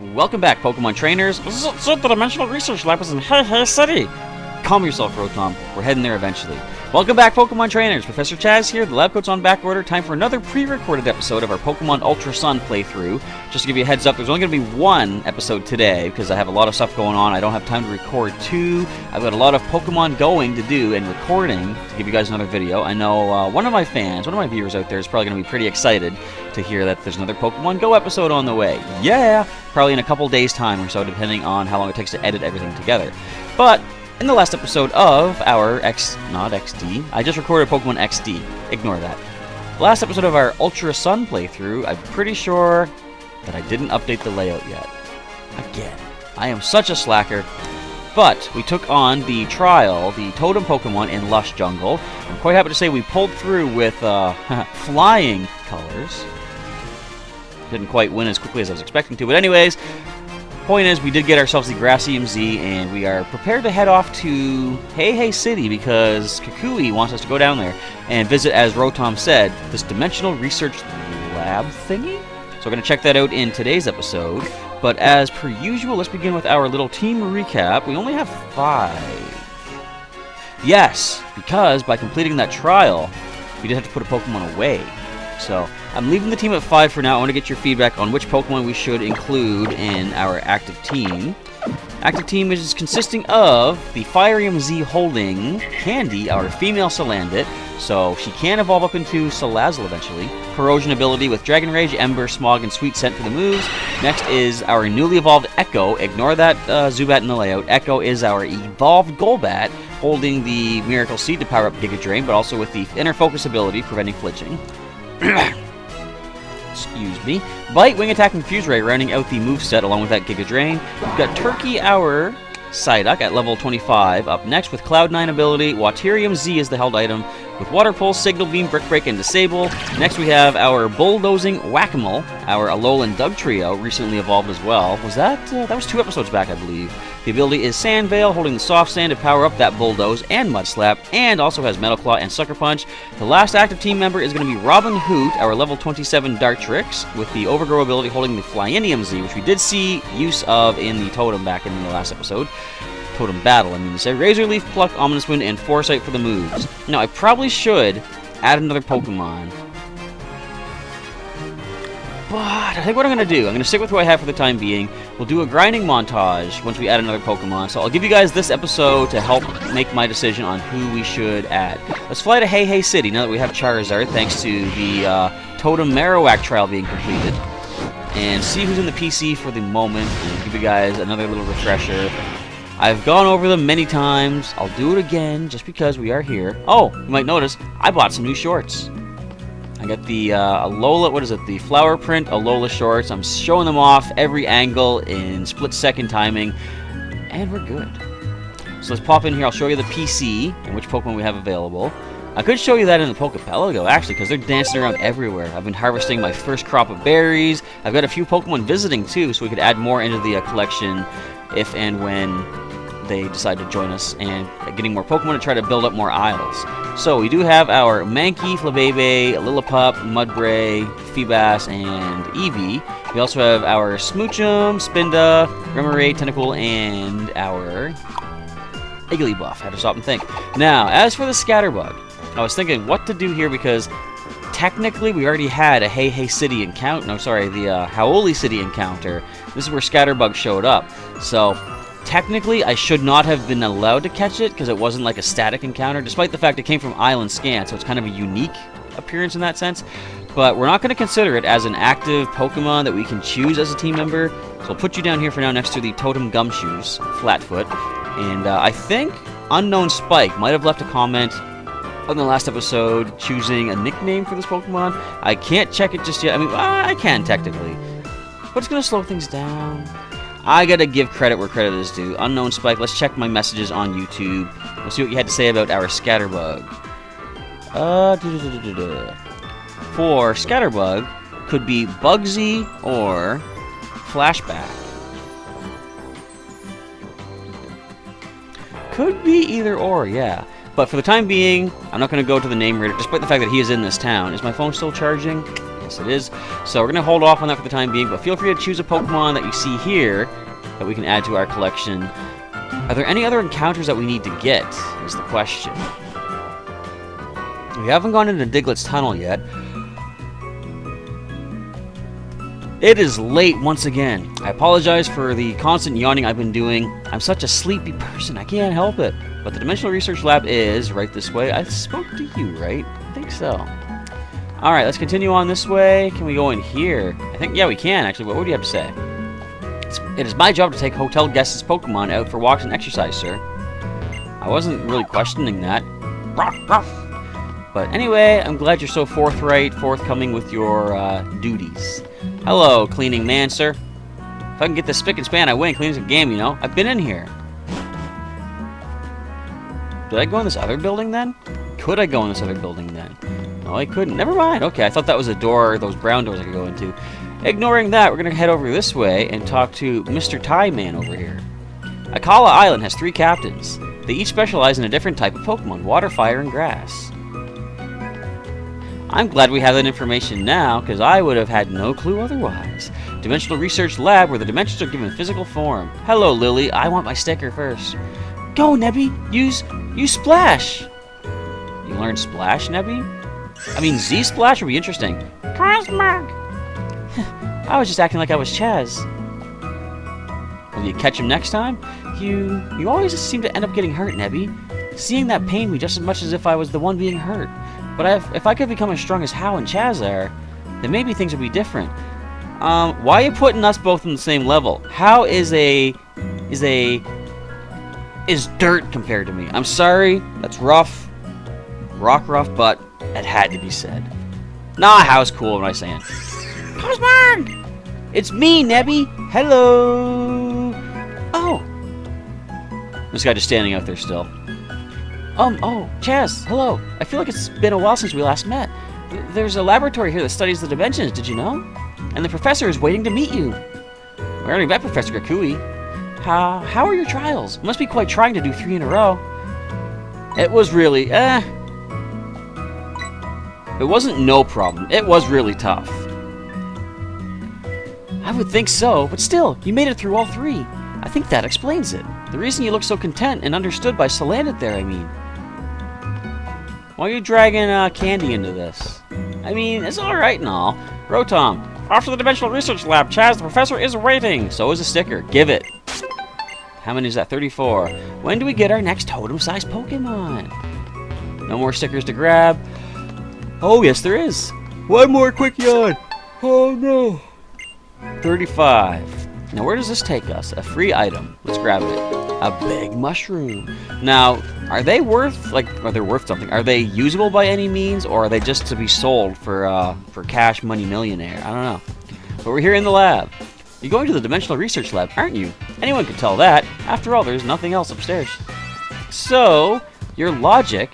Welcome back, Pokemon trainers. So the Dimensional Research Lab is in Hey Hey City. Calm yourself, Rotom. We're heading there eventually. Welcome back, Pokemon trainers. Professor Chaz here. The lab coat's on back order. Time for another pre-recorded episode of our Pokemon Ultra Sun playthrough. Just to give you a heads up, there's only going to be one episode today because I have a lot of stuff going on. I don't have time to record two. I've got a lot of Pokemon going to do and recording to give you guys another video. I know one of my fans, one of my viewers out there is probably going to be pretty excited to hear that there's another Pokemon Go episode on the way. Yeah! Probably in a couple days' time or so, depending on how long it takes to edit everything together. But in the last episode of our not XD, I just recorded Pokemon XD. Ignore that. Last episode of our Ultra Sun playthrough, I'm pretty sure that I didn't update the layout yet. Again, I am such a slacker. But we took on the trial, the Totem Pokemon in Lush Jungle. I'm quite happy to say we pulled through with flying colors. Didn't quite win as quickly as I was expecting to, but anyways, point is, we did get ourselves the Grassy MZ, and we are prepared to head off to Hey Hey City because Kukui wants us to go down there and visit, as Rotom said, this Dimensional Research Lab thingy. So we're going to check that out in today's episode. But as per usual, let's begin with our little team recap. We only have 5. Yes, because by completing that trial, we did have to put a Pokemon away. So I'm leaving the team at 5 for now. I want to get your feedback on which Pokemon we should include in our active team. Active team is consisting of the Fire MZ holding Candy, our female Salandit. So she can evolve up into Salazzle eventually. Corrosion ability with Dragon Rage, Ember, Smog, and Sweet Scent for the moves. Next is our newly evolved Echo. Ignore that Zubat in the layout. Echo is our evolved Golbat, holding the Miracle Seed to power up Giga Drain, but also with the Inner Focus ability, preventing flinching. Excuse me. Bite, Wing Attack, and Fuse Ray rounding out the moveset along with that Giga Drain. We've got Turkey, our Psyduck at level 25. Up next with Cloud9 ability, Waterium Z is the held item with Water Pulse, Signal Beam, Brick Break, and Disable. Next we have our Bulldozing Whack-A-Mole, our Alolan Dugtrio, recently evolved as well. Was that was 2 episodes back, I believe. The ability is Sand Veil, holding the Soft Sand to power up that Bulldoze and Mud Slap, and also has Metal Claw and Sucker Punch. The last active team member is going to be Robin Hoot, our level 27 Dartrix, with the Overgrow ability holding the Flyinium Z, which we did see use of in the Totem back in the last episode. Totem Battle, I mean to say. Razor Leaf, Pluck, Ominous Wind, and Foresight for the moves. Now, I probably should add another Pokemon. But I think what I'm going to do, I'm going to stick with who I have for the time being. We'll do a grinding montage once we add another Pokemon. So I'll give you guys this episode to help make my decision on who we should add. Let's fly to Hey Hey City now that we have Charizard, thanks to the Totem Marowak trial being completed. And see who's in the PC for the moment, and give you guys another little refresher. I've gone over them many times. I'll do it again just because we are here. Oh, you might notice, I bought some new shorts. I got the Alola, what is it, the Flower Print Alola shorts. I'm showing them off every angle in split-second timing, and we're good. So let's pop in here. I'll show you the PC and which Pokemon we have available. I could show you that in the Pokepelago, actually, because they're dancing around everywhere. I've been harvesting my first crop of berries. I've got a few Pokemon visiting, too, so we could add more into the collection if and when they decide to join us, and getting more Pokemon to try to build up more aisles. So we do have our Mankey, Flabebe, Lillipup, Mudbray, Feebas, and Eevee. We also have our Smoochum, Spinda, Remoraid, Tentacool, and our Igglybuff. I had to stop and think. Now, as for the Scatterbug, I was thinking what to do here because technically we already had a Hey Hey City encounter. No, sorry, the Hau'oli City encounter. This is where Scatterbug showed up. So technically, I should not have been allowed to catch it because it wasn't like a static encounter, despite the fact it came from Island Scan, so it's kind of a unique appearance in that sense. But we're not going to consider it as an active Pokemon that we can choose as a team member, so I'll put you down here for now next to the Totem Gumshoes, Flatfoot. And I think Unknown Spike might have left a comment on the last episode choosing a nickname for this Pokemon. I can't check it just yet. I mean, I can technically, but it's going to slow things down. I gotta give credit where credit is due. Unknown Spike, let's check my messages on YouTube. We'll see what you had to say about our Scatterbug. For Scatterbug, could be Bugsy or Flashback. Could be either or, yeah. But for the time being, I'm not gonna go to the name reader, despite the fact that he is in this town. Is my phone still charging? Yes, it is. So we're going to hold off on that for the time being, but feel free to choose a Pokemon that you see here that we can add to our collection. Are there any other encounters that we need to get, is the question. We haven't gone into Diglett's tunnel yet. It is late once again. I apologize for the constant yawning I've been doing. I'm such a sleepy person, I can't help it. But the Dimensional Research Lab is right this way. I spoke to you, right? I think so. Alright, let's continue on this way. Can we go in here? I think, yeah, we can, actually. What would you have to say? It is my job to take hotel guests' Pokemon out for walks and exercise, sir. I wasn't really questioning that. But anyway, I'm glad you're so forthcoming with your duties. Hello, cleaning man, sir. If I can get this spick and span, I win. Cleaning's a game, you know. I've been in here. Did I go in this other building then? Could I go in this other building then? No, I couldn't. Never mind. Okay, I thought that was a door, those brown doors I could go into. Ignoring that, we're going to head over this way and talk to Mr. Tie Man over here. Akala Island has 3 captains. They each specialize in a different type of Pokemon, water, fire, and grass. I'm glad we have that information now, because I would have had no clue otherwise. Dimensional Research Lab, where the dimensions are given physical form. Hello, Lily. I want my sticker first. Go, Nebby. Use Splash. You learned Splash, Nebby? I mean, Z-Splash would be interesting. Cosmog! I was just acting like I was Chaz. Will you catch him next time? You always seem to end up getting hurt, Nebby. Seeing that pained me just as much as if I was the one being hurt. But if I could become as strong as Hau and Chaz are, then maybe things would be different. Why are you putting us both on the same level? Hau is dirt compared to me. I'm sorry, that's rough. Rock rough, but it had to be said. Nah, Hau's cool when I say it. Cosmog! It's me, Nebby! Hello! Oh! This guy just standing out there still. Oh, Chaz, hello. I feel like it's been a while since we last met. There's a laboratory here that studies the dimensions, did you know? And the professor is waiting to meet you. We already met Professor Kukui. How are your trials? It must be quite trying to do 3 in a row. It was really, It wasn't no problem. It was really tough. I would think so, but still, you made it through all 3. I think that explains it. The reason you look so content and understood by Salandit there, I mean. Why are you dragging Candy into this? I mean, it's alright and all. Rotom. After the Dimensional Research Lab, Chaz, the professor is waiting. So is a sticker. Give it. How many is that? 34. When do we get our next totem-sized Pokemon? No more stickers to grab. Oh, yes, there is. One more quick yawn. Oh, no. 35. Now, where does this take us? A free item. Let's grab it. A big mushroom. Now, are they worth something? Are they usable by any means, or are they just to be sold for cash money millionaire? I don't know. But we're here in the lab. You're going to the Dimensional Research Lab, aren't you? Anyone could tell that. After all, there's nothing else upstairs. So, your logic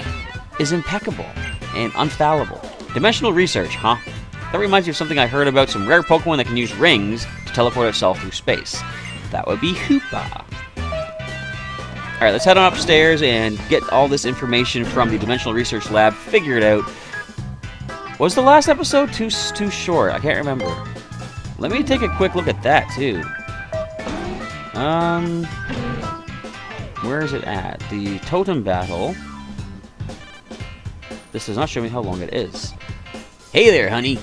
is impeccable and infallible. Dimensional research, huh? That reminds me of something I heard about some rare Pokemon that can use rings to teleport itself through space. That would be Hoopa. Alright, let's head on upstairs and get all this information from the Dimensional Research Lab figured out. Was the last episode too short? I can't remember. Let me take a quick look at that, too. Where is it at? The Totem Battle. This does not show me how long it is. Hey there, honey.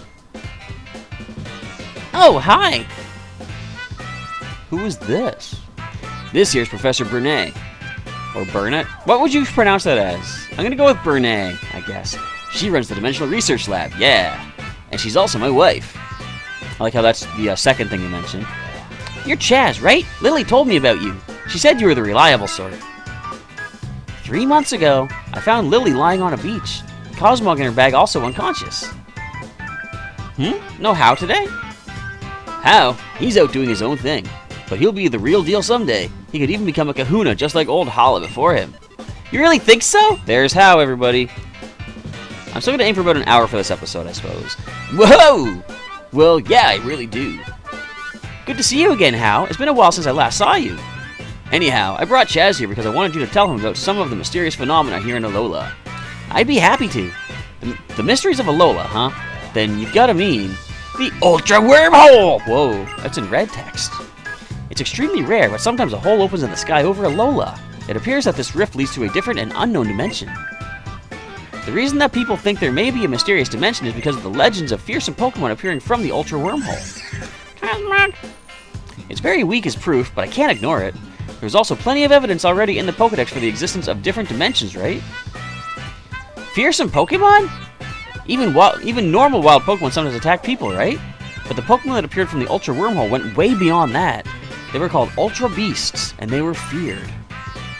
Oh, hi. Who is this? This here's Professor Burnett. Or Burnett? What would you pronounce that as? I'm gonna go with Burnett, I guess. She runs the Dimensional Research Lab, yeah. And she's also my wife. I like how that's the second thing you mentioned. You're Chaz, right? Lily told me about you. She said you were the reliable sort. 3 months ago, I found Lily lying on a beach. Cosmog in her bag, also unconscious. No Hau today? Hau? He's out doing his own thing. But he'll be the real deal someday. He could even become a kahuna just like old Hala before him. You really think so? There's Hau, everybody. I'm still gonna aim for about an hour for this episode, I suppose. Whoa! Well, yeah, I really do. Good to see you again, Hau. It's been a while since I last saw you. Anyhow, I brought Chaz here because I wanted you to tell him about some of the mysterious phenomena here in Alola. I'd be happy to. The mysteries of Alola, huh? then you've gotta mean the Ultra Wormhole! Whoa, that's in red text. It's extremely rare, but sometimes a hole opens in the sky over Alola. It appears that this rift leads to a different and unknown dimension. The reason that people think there may be a mysterious dimension is because of the legends of fearsome Pokemon appearing from the Ultra Wormhole. Cosmog! It's very weak as proof, but I can't ignore it. There's also plenty of evidence already in the Pokedex for the existence of different dimensions, right? Fearsome Pokemon? Even normal wild Pokemon sometimes attack people, right? But the Pokemon that appeared from the Ultra Wormhole went way beyond that. They were called Ultra Beasts, and they were feared.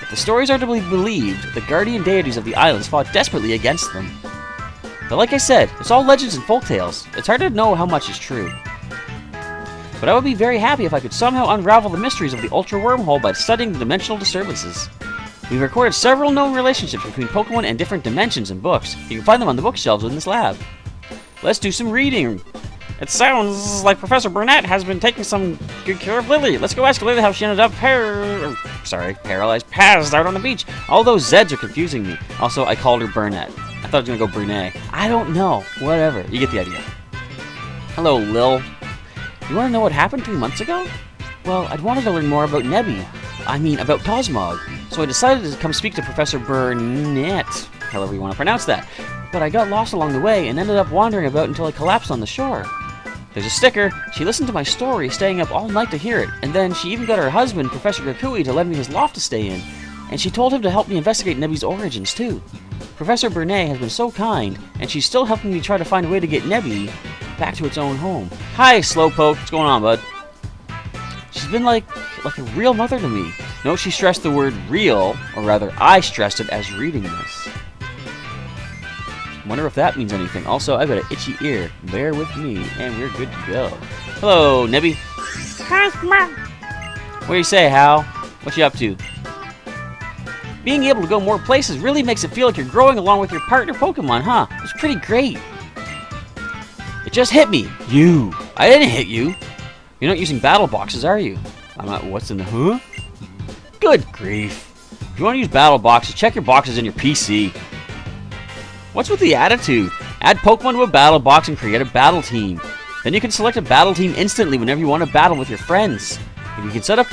If the stories are to be believed, the guardian deities of the islands fought desperately against them. But like I said, it's all legends and folktales. It's hard to know how much is true. But I would be very happy if I could somehow unravel the mysteries of the Ultra Wormhole by studying the dimensional disturbances. We've recorded several known relationships between Pokemon and different dimensions in books. You can find them on the bookshelves in this lab. Let's do some reading. It sounds like Professor Burnett has been taking some good care of Lily. Let's go ask Lily how she ended up paralyzed, passed out on the beach. All those Zeds are confusing me. Also, I called her Burnett. I thought I was gonna go Brunei. I don't know. Whatever. You get the idea. Hello, Lil. You want to know what happened 3 months ago? Well, I'd wanted to learn more about about Cosmog. So I decided to come speak to Professor Burnett, however you want to pronounce that. But I got lost along the way and ended up wandering about until I collapsed on the shore. There's a sticker. She listened to my story, staying up all night to hear it. And then she even got her husband, Professor Kukui, to lend me his loft to stay in. And she told him to help me investigate Nebby's origins, too. Professor Burnett has been so kind, and she's still helping me try to find a way to get Nebby back to its own home. Hi, Slowpoke. What's going on, bud? She's been like a real mother to me. Note she stressed the word real, or rather I stressed it as reading this. Wonder if that means anything. Also, I've got an itchy ear. Bear with me, and we're good to go. Hello, Nebby. Cosmog! What do you say, Hal? What you up to? Being able to go more places really makes it feel like you're growing along with your partner Pokemon, huh? It's pretty great. It just hit me. You. I didn't hit you. You're not using battle boxes, are you? I'm not. What's in the huh? Good grief. If you want to use battle boxes, check your boxes in your PC. What's with the attitude? Add Pokemon to a battle box and create a battle team. Then you can select a battle team instantly whenever you want to battle with your friends. You can set up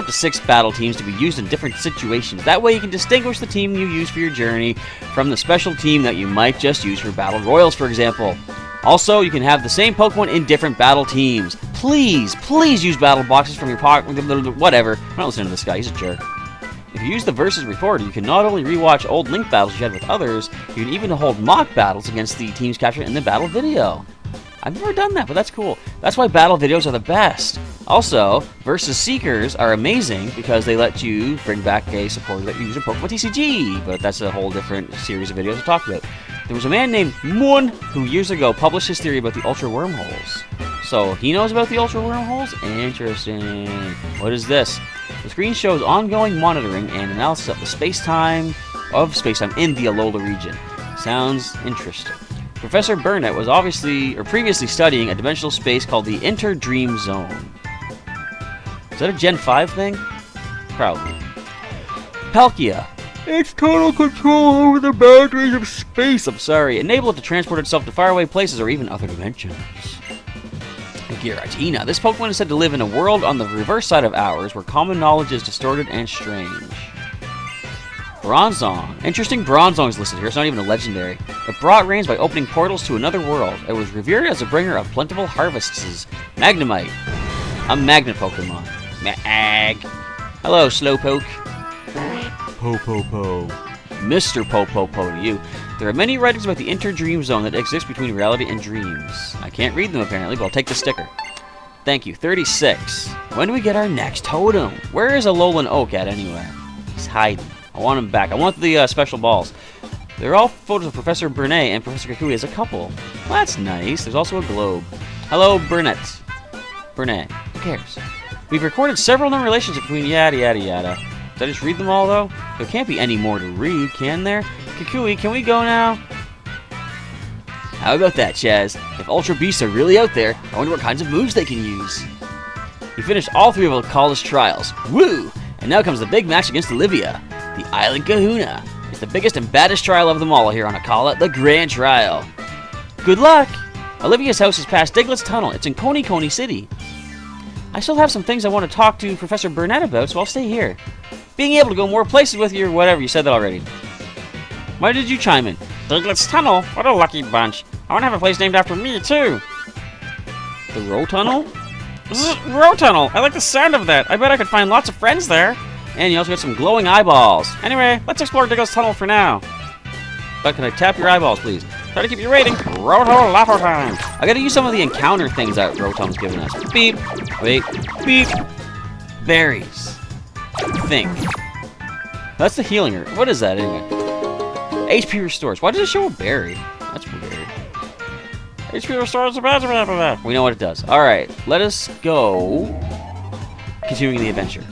to 6 battle teams to be used in different situations. That way you can distinguish the team you use for your journey from the special team that you might just use for battle royals, for example. Also, you can have the same Pokemon in different battle teams. Please use battle boxes from your pocket. Whatever. I'm not listening to this guy. He's a jerk. If you use the Versus Recorder, you can not only rewatch old Link battles you had with others, you can even hold mock battles against the teams captured in the battle video. I've never done that, but that's cool. That's why battle videos are the best. Also, Versus Seekers are amazing because they let you bring back a supporter that you use in Pokemon TCG, but that's a whole different series of videos to talk about. There was a man named Moon who years ago published his theory about the Ultra Wormholes. So, he knows about the Ultra Wormholes? Interesting. What is this? The screen shows ongoing monitoring and analysis of the space-time in the Alola region. Sounds interesting. Professor Burnett was previously studying a dimensional space called the Interdream Zone. Is that a Gen 5 thing? Probably. Palkia. It's total control over the boundaries of space. Enable it to transport itself to faraway places or even other dimensions. Giratina. This Pokemon is said to live in a world on the reverse side of ours, where common knowledge is distorted and strange. Bronzong. Interesting Bronzong is listed here. It's not even a legendary. It brought rains by opening portals to another world. It was revered as a bringer of plentiful harvests. Magnemite. A magnet Pokemon. Mag. Hello, Slowpoke. Po. Mr. Po to you. There are many writings about the Interdream Zone that exist between reality and dreams. I can't read them apparently, but I'll take the sticker. Thank you. 36. When do we get our next totem? Where is Alolan Oak at anyway? He's hiding. I want him back. I want the special balls. They're all photos of Professor Burnett and Professor Kukui as a couple. Well, that's nice. There's also a globe. Hello, Burnett. Who cares? We've recorded several known relationships between yada yada yada. Did I just read them all, though? There can't be any more to read, can there? Kukui, can we go now? How about that, Chaz? If Ultra Beasts are really out there, I wonder what kinds of moves they can use. You finished all 3 of Akala's trials. Woo! And now comes the big match against Olivia. The Island Kahuna. It's the biggest and baddest trial of them all here on Akala, the Grand Trial. Good luck! Olivia's house is past Diglett's Tunnel. It's in Coney Coney City. I still have some things I want to talk to Professor Burnett about, so I'll stay here. Being able to go more places with you or whatever, you said that already. Why did you chime in? Diglett's Tunnel? What a lucky bunch. I want to have a place named after me, too. The Row Tunnel? Row Tunnel. I like the sound of that. I bet I could find lots of friends there. And you also got some glowing eyeballs. Anyway, let's explore Diglett's Tunnel for now. But can I tap your eyeballs, please? Try to keep your rating. Roto Lato time. I gotta use some of the encounter things that Rotom's given us. Beep. Wait. Beep. Berries. Think. That's the healing herb. What is that anyway? HP restores. Why does it show a berry? That's weird. HP restores a bad. We know what it does. Alright, let us go. Continuing the adventure.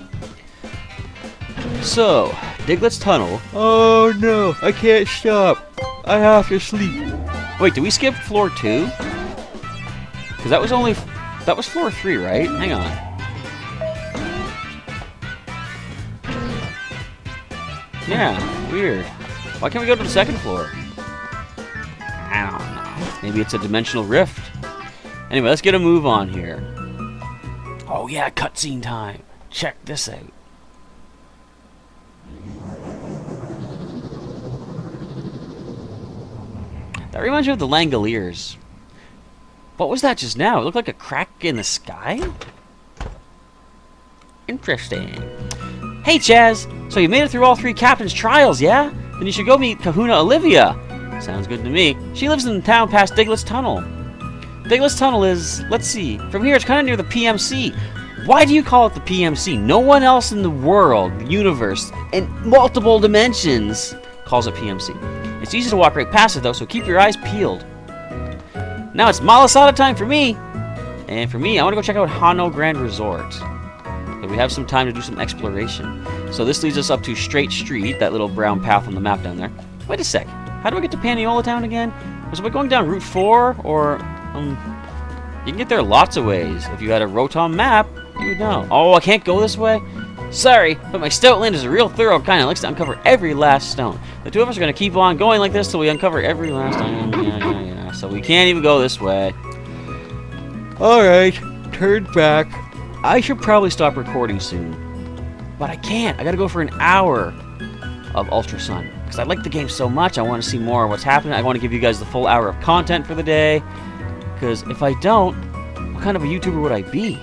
So, Diglett's Tunnel. Oh no, I can't stop. I have to sleep. Wait, did we skip floor 2? Because that was floor 3, right? Hang on. Yeah, weird. Why can't we go to the second floor? I don't know. Maybe it's a dimensional rift. Anyway, let's get a move on here. Oh yeah, cutscene time. Check this out. That reminds me of the Langoliers. What was that just now? It looked like a crack in the sky? Interesting. Hey, Chaz! So you made it through all 3 captain's trials, yeah? Then you should go meet Kahuna Olivia. Sounds good to me. She lives in the town past Diglett's Tunnel. Diglett's Tunnel is, let's see, from here it's kind of near the PMC. Why do you call it the PMC? No one else in the world, the universe, in multiple dimensions calls it PMC. It's easy to walk right past it though, so keep your eyes peeled. Now it's Malasada time for me! And for me, I want to go check out Hano Grand Resort. So we have some time to do some exploration. So this leads us up to Straight Street, that little brown path on the map down there. Wait a sec, how do I get to Paniola Town again? Was I going down Route 4, or, you can get there lots of ways. If you had a Rotom map, you would know. Oh, I can't go this way? Sorry, but my Stoutland is a real thorough kind and likes to uncover every last stone. The two of us are going to keep on going like this till we uncover every last stone. Yeah. So we can't even go this way. Alright, turn back. I should probably stop recording soon. But I can't. I gotta go for an hour of Ultra Sun. Because I like the game so much, I want to see more of what's happening. I want to give you guys the full hour of content for the day. Because if I don't, what kind of a YouTuber would I be?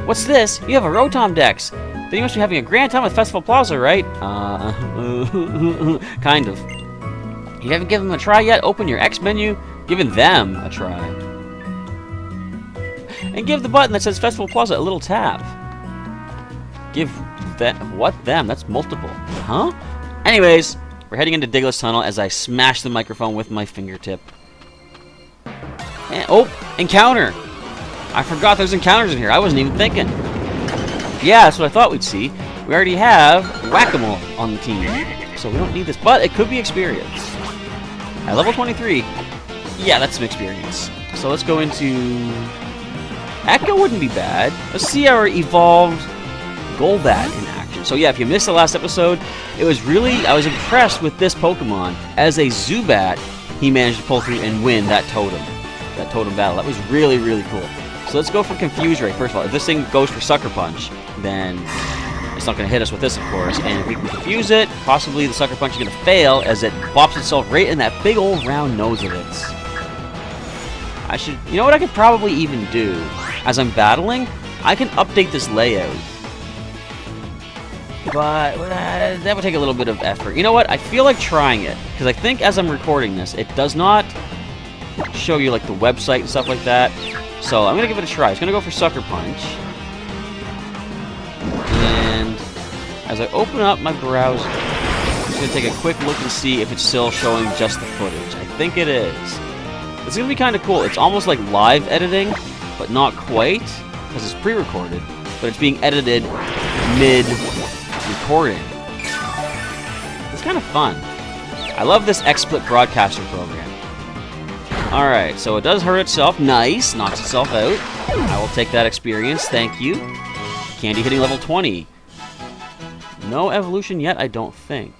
What's this? You have a Rotom Dex. Then you must be having a grand time with Festival Plaza, right? Kind of. You haven't given them a try yet? Open your X menu, giving them a try. And give the button that says Festival Plaza a little tap. Give that, what them? That's multiple. Huh? Anyways, we're heading into Diglett's Tunnel as I smash the microphone with my fingertip. And, oh, encounter! I forgot there's encounters in here. I wasn't even thinking. Yeah, that's what I thought we'd see. We already have Whack-A-Mole on the team, so we don't need this, but it could be experience. At level 23, yeah, that's some experience. So let's go into... Echo wouldn't be bad. Let's see our evolved Golbat in action. So yeah, if you missed the last episode, it was really... I was impressed with this Pokemon. As a Zubat, he managed to pull through and win that totem battle. That was really, really cool. So let's go for Confuse Ray, first of all. If this thing goes for Sucker Punch, then it's not going to hit us with this, of course. And if we can confuse it, possibly the Sucker Punch is going to fail as it bops itself right in that big old round nose of its. I should... You know what I could probably even do? As I'm battling, I can update this layout. But that would take a little bit of effort. You know what? I feel like trying it. Because I think as I'm recording this, it does not show you like the website and stuff like that. So I'm going to give it a try. It's going to go for Sucker Punch. And as I open up my browser, I'm just going to take a quick look and see if it's still showing just the footage. I think it is. It's going to be kind of cool. It's almost like live editing, but not quite, because it's pre-recorded. But it's being edited mid-recording. It's kind of fun. I love this XSplit broadcaster program. Alright, so it does hurt itself. Nice. Knocks itself out. I will take that experience. Thank you. Candy hitting level 20. No evolution yet, I don't think.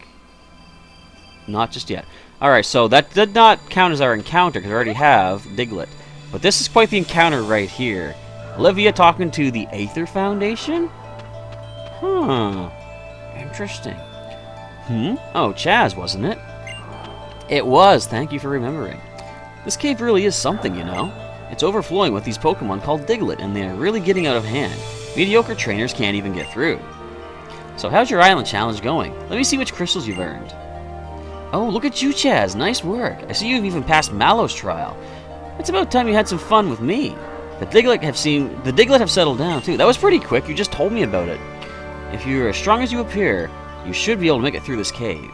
Not just yet. Alright, so that did not count as our encounter, because we already have Diglett. But this is quite the encounter right here. Olivia talking to the Aether Foundation? Huh. Interesting. Oh, Chaz, wasn't it? It was. Thank you for remembering. This cave really is something, you know. It's overflowing with these Pokemon called Diglett, and they're really getting out of hand. Mediocre trainers can't even get through. So how's your island challenge going? Let me see which crystals you've earned. Oh, look at you, Chaz. Nice work. I see you've even passed Mallow's trial. It's about time you had some fun with me. The Diglett have settled down, too. That was pretty quick. You just told me about it. If you're as strong as you appear, you should be able to make it through this cave.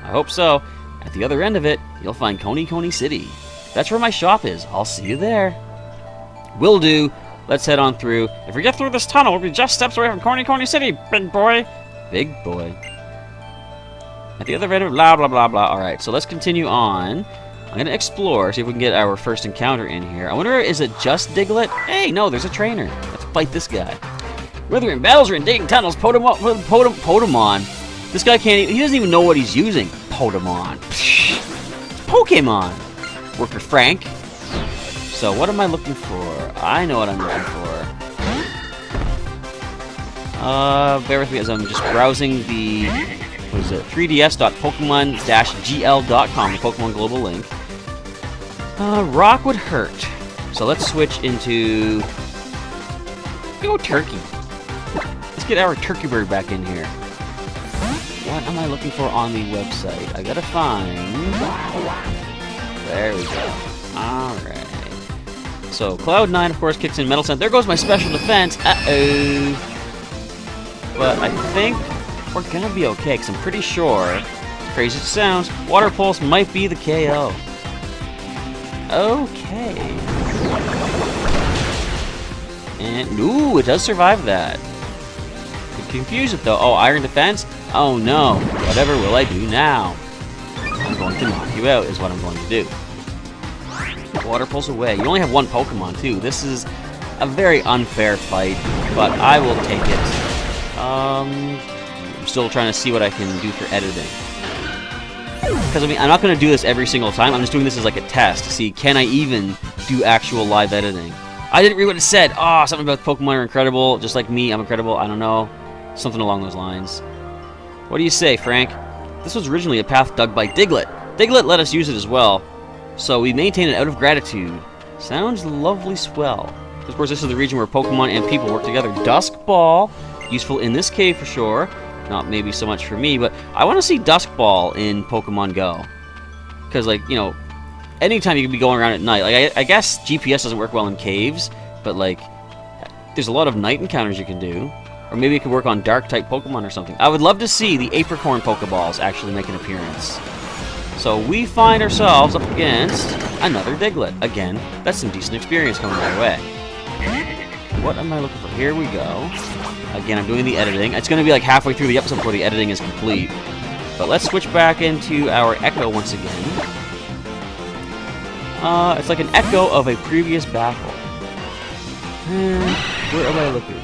I hope so. At the other end of it, you'll find Coney City. That's where my shop is. I'll see you there. Will do. Let's head on through. If we get through this tunnel, we'll be just steps away from Coney City, big boy. Big boy. At the other end of blah, blah, blah, blah. Alright, so let's continue on. I'm going to explore, see if we can get our first encounter in here. I wonder, is it just Diglett? Hey, no, there's a trainer. Let's fight this guy. Whether in battles or in digging tunnels, Podemon. This guy can't, he doesn't even know what he's using. Podemon. Psh, it's Pokemon. Worker Frank. So what am I looking for? I know what I'm looking for. Bear with me as I'm just browsing the, what is it, 3ds.pokemon-gl.com, the Pokemon Global link. Rock would hurt. So let's switch into, go Turkey. Let's get our Turkey Bird back in here. What am I looking for on the website? I gotta find, there we go. Alright. So, Cloud9, of course, kicks in Metal Scent. There goes my special defense. Uh-oh. But I think we're gonna be okay, because I'm pretty sure, as crazy as it sounds, Water Pulse might be the KO. Okay. And, ooh, it does survive that. Could confuse it, though. Oh, Iron Defense? Oh, no. Whatever will I do now? I'm going to knock you out, is what I'm going to do. Water Pulse away. You only have one Pokemon, too. This is a very unfair fight, but I will take it. I'm still trying to see what I can do for editing. Because, I mean, I'm not going to do this every single time. I'm just doing this as like a test to see, can I even do actual live editing? I didn't read what it said. Oh, something about Pokemon are incredible. Just like me, I'm incredible. I don't know. Something along those lines. What do you say, Frank? This was originally a path dug by Diglett. Diglett let us use it as well. So we maintain it out of gratitude. Sounds lovely swell. Of course, this is the region where Pokemon and people work together. Dusk Ball, useful in this cave for sure. Not maybe so much for me, but I want to see Dusk Ball in Pokemon Go. Because, like, you know, anytime you can be going around at night. Like, I guess GPS doesn't work well in caves, but, like, there's a lot of night encounters you can do. Or maybe it could work on Dark-type Pokemon or something. I would love to see the Apricorn Pokeballs actually make an appearance. So we find ourselves up against another Diglett. Again, that's some decent experience coming my way. What am I looking for? Here we go. Again, I'm doing the editing. It's going to be like halfway through the episode before the editing is complete. But let's switch back into our echo once again. It's like an echo of a previous battle. Where am I looking?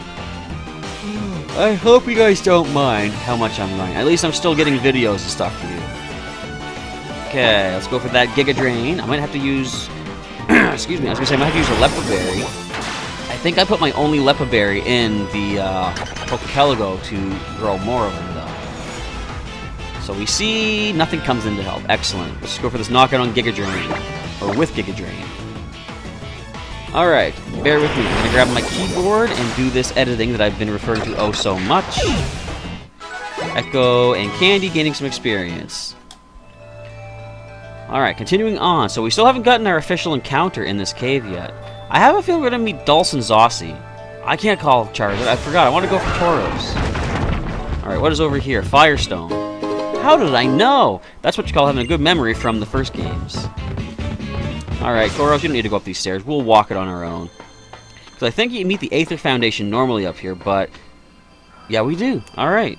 I hope you guys don't mind how much I'm running. At least I'm still getting videos and stuff for you. Okay, let's go for that Giga Drain. I might have to use... excuse me, I was going to say I might have to use a Leppa Berry. I think I put my only Leppa Berry in the Pokepelago to grow more of them, though. So we see nothing comes in to help. Excellent. Let's just go for this knockout on Giga Drain. Or with Giga Drain. Alright, bear with me. I'm going to grab my keyboard and do this editing that I've been referring to oh so much. Echo and Candy gaining some experience. Alright, continuing on. So we still haven't gotten our official encounter in this cave yet. I have a feeling we're going to meet Dulce and Zossie. I can't call Charizard. I forgot. I want to go for Tauros. Alright, what is over here? Firestone. How did I know? That's what you call having a good memory from the first games. Alright, Koros, you don't need to go up these stairs. We'll walk it on our own. Because I think you meet the Aether Foundation normally up here, but... yeah, we do. Alright.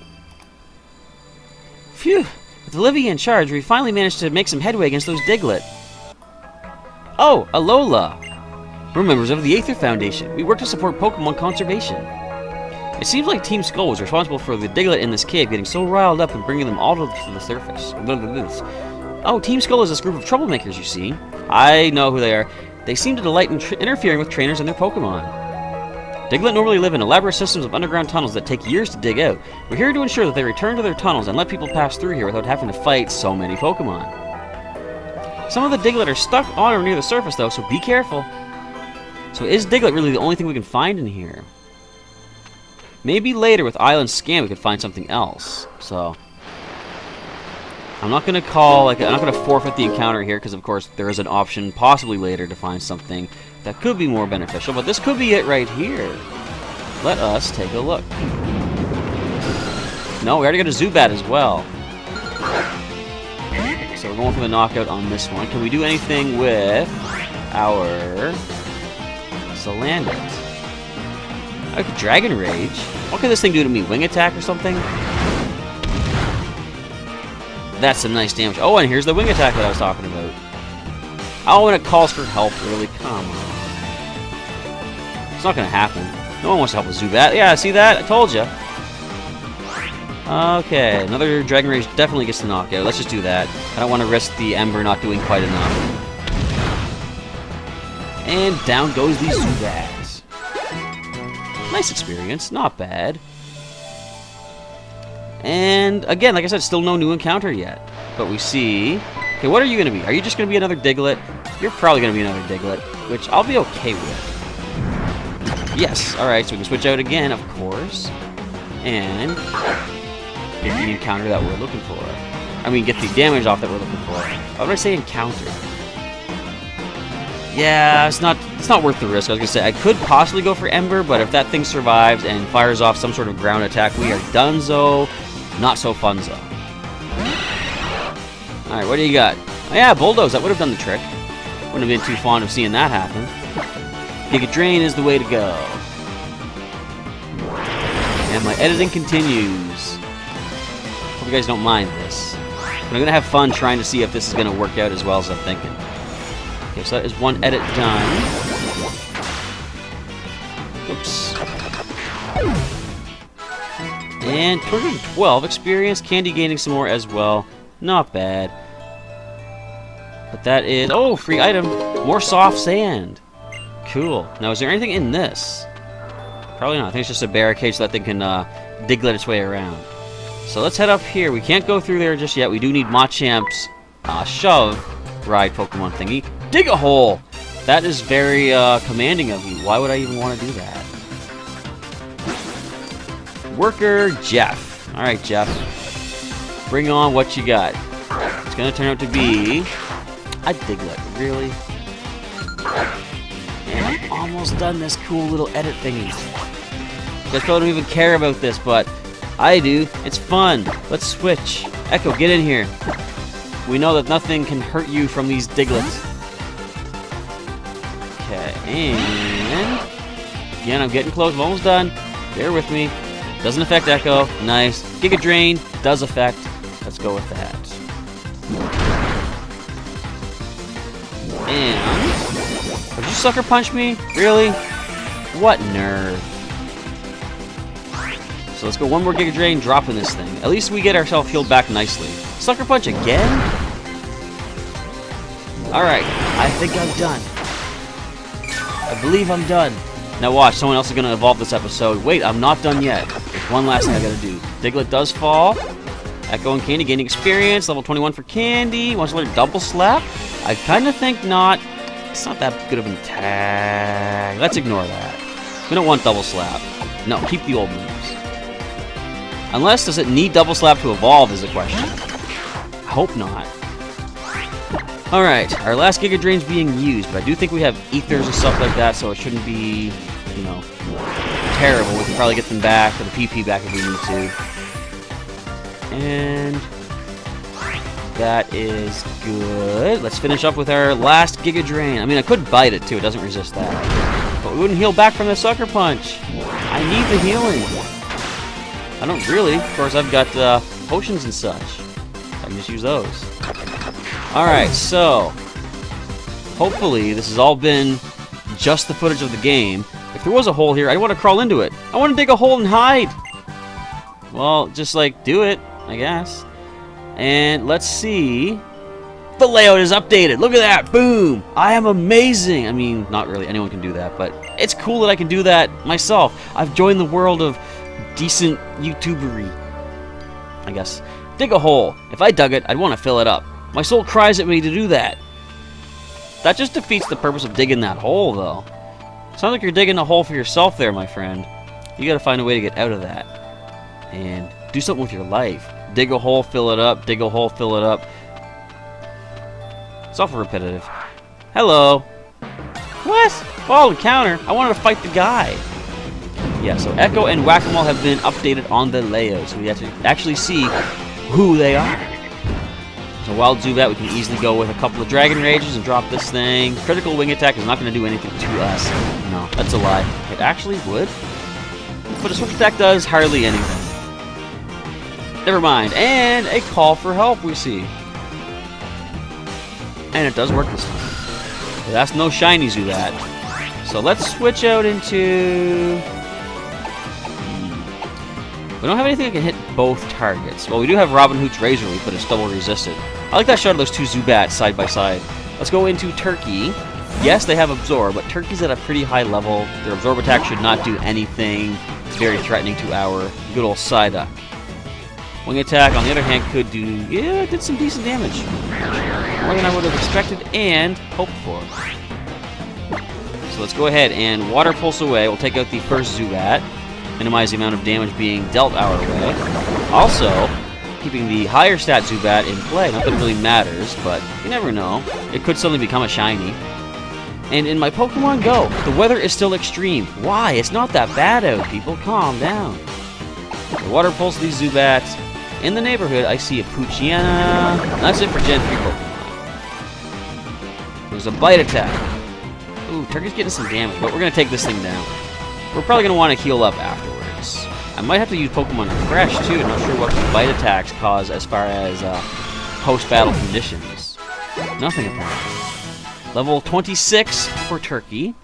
Phew. With Olivia in charge, we finally managed to make some headway against those Diglett. Oh, Alola. We're members of the Aether Foundation. We work to support Pokemon conservation. It seems like Team Skull was responsible for the Diglett in this cave getting so riled up and bringing them all to the surface. Oh, Team Skull is this group of troublemakers, you see. I know who they are. They seem to delight in interfering with trainers and their Pokemon. Diglett normally live in elaborate systems of underground tunnels that take years to dig out. We're here to ensure that they return to their tunnels and let people pass through here without having to fight so many Pokemon. Some of the Diglett are stuck on or near the surface though, so be careful. So is Diglett really the only thing we can find in here? Maybe later with Island Scan we could find something else. So I'm not gonna I'm not gonna forfeit the encounter here because of course there is an option possibly later to find something that could be more beneficial, but this could be it right here. Let us take a look. No, we already got a Zubat as well. So we're going for the knockout on this one. Can we do anything with our Salandit? I could Dragon Rage. What could this thing do to me? Wing attack or something? That's some nice damage. Oh, and here's the wing attack that I was talking about. Oh, and it calls for help, really? Come on. It's not gonna happen. No one wants to help with Zubat. Yeah, see that? I told you. Okay, another Dragon Rage definitely gets the knockout. Let's just do that. I don't want to risk the Ember not doing quite enough. And down goes the Zubat. Nice experience, not bad. And again, like I said, still no new encounter yet. But we see... Okay, what are you going to be? Are you just going to be another Diglett? You're probably going to be another Diglett, which I'll be okay with. Yes, alright, so we can switch out again, of course. And get the encounter that we're looking for. I mean, get the damage off that we're looking for. Why would I say encounter? Yeah, it's not worth the risk. I was going to say, I could possibly go for Ember, but if that thing survives and fires off some sort of ground attack, we are donezo. Not so funzo. Alright, what do you got? Oh yeah, Bulldoze. That would have done the trick. Wouldn't have been too fond of seeing that happen. Giga Drain is the way to go. And my editing continues. Hope you guys don't mind this. But I'm going to have fun trying to see if this is going to work out as well as I'm thinking. Okay, so that is one edit done. Oops. And 212 experience. Candy gaining some more as well. Not bad. But that is... Oh, free item. More soft sand. Cool. Now, is there anything in this? Probably not. I think it's just a barricade so that thing can Diglett its way around. So let's head up here. We can't go through there just yet. We do need Machamp's shove ride Pokemon thingy. Dig a hole! That is very commanding of you. Why would I even want to do that? Worker Jeff. Alright, Jeff. Bring on what you got. It's going to turn out to be a Diglett. Really? And I'm almost done this cool little edit thingy. You guys probably don't even care about this, but I do. It's fun. Let's switch. Echo, get in here. We know that nothing can hurt you from these Diglets. Okay, and... Again, I'm getting close. I'm almost done. Bear with me. Doesn't affect Echo. Nice. Giga Drain does affect. Let's go with that. And... Did you sucker punch me? Really? What nerve. So let's go one more Giga Drain, dropping this thing. At least we get ourselves healed back nicely. Sucker punch again? Alright, I think I'm done. I believe I'm done. Now watch, someone else is going to evolve this episode. Wait, I'm not done yet. There's one last thing I gotta do. Diglett does fall. Echo and Candy gaining experience. Level 21 for Candy. Wants to learn Double Slap? I kind of think not. It's not that good of an attack. Let's ignore that. We don't want Double Slap. No, keep the old moves. Unless, does it need Double Slap to evolve is the question. I hope not. Alright, our last Giga Drain's being used, but I do think we have Ethers and stuff like that, so it shouldn't be, you know, terrible. We can probably get them back, or the PP back if we need to. And that is good. Let's finish up with our last Giga Drain. I mean, I could bite it too, it doesn't resist that. But we wouldn't heal back from the Sucker Punch. I need the healing. I don't really. Of course, I've got potions and such. I can just use those. Alright, so hopefully this has all been just the footage of the game. If there was a hole here, I want to crawl into it. I want to dig a hole and hide. Well, just like do it, I guess. And let's see The layout is updated. Look at that. Boom. I am amazing. I mean, not really. Anyone can do that, but it's cool that I can do that myself. I've joined the world of decent YouTubery, I guess. Dig a hole. If I dug it, I'd want to fill it up. My soul cries at me to do that. That just defeats the purpose of digging that hole, though. Sounds like you're digging a hole for yourself there, my friend. You gotta find a way to get out of that. And do something with your life. Dig a hole, fill it up. Dig a hole, fill it up. It's awful repetitive. Hello. What? Fall encounter? I wanted to fight the guy. Yeah, so Echo and Whack-A-Mole have been updated on the layout, so we have to actually see who they are. So Wild Zubat, we can easily go with a couple of Dragon Rages and drop this thing. Critical Wing Attack is not going to do anything to us. No, that's a lie. It actually would. But a Swift Attack does hardly anything. Never mind. And a call for help we see. And it does work this time. But that's no shiny Zubat. So let's switch out into... We don't have anything that can hit both targets. Well, we do have Robin Hood's Razor Leaf, but it's double resisted. I like that shot of those two Zubats side by side. Let's go into Turkey. Yes, they have Absorb, but Turkey's at a pretty high level. Their Absorb attack should not do anything. It's very threatening to our good old Psyduck. Wing Attack, on the other hand, could do... Yeah, it did some decent damage. More than I would have expected and hoped for. So let's go ahead and Water Pulse away. We'll take out the first Zubat. Minimize the amount of damage being dealt our way. Also, keeping the higher stat Zubat in play. Not that it really matters, but you never know. It could suddenly become a shiny. And in my Pokemon Go, the weather is still extreme. Why? It's not that bad out, people. Calm down. The Water Pulse these Zubats. In the neighborhood, I see a Poochyena. That's it for Gen 3 Pokemon. There's a Bite Attack. Ooh, Turkey's getting some damage, but we're going to take this thing down. We're probably going to want to heal up afterwards. I might have to use Pokemon Refresh, too. Not sure what the Bite Attacks cause as far as post-battle conditions. Nothing, apparently. Level 26 for Turkey.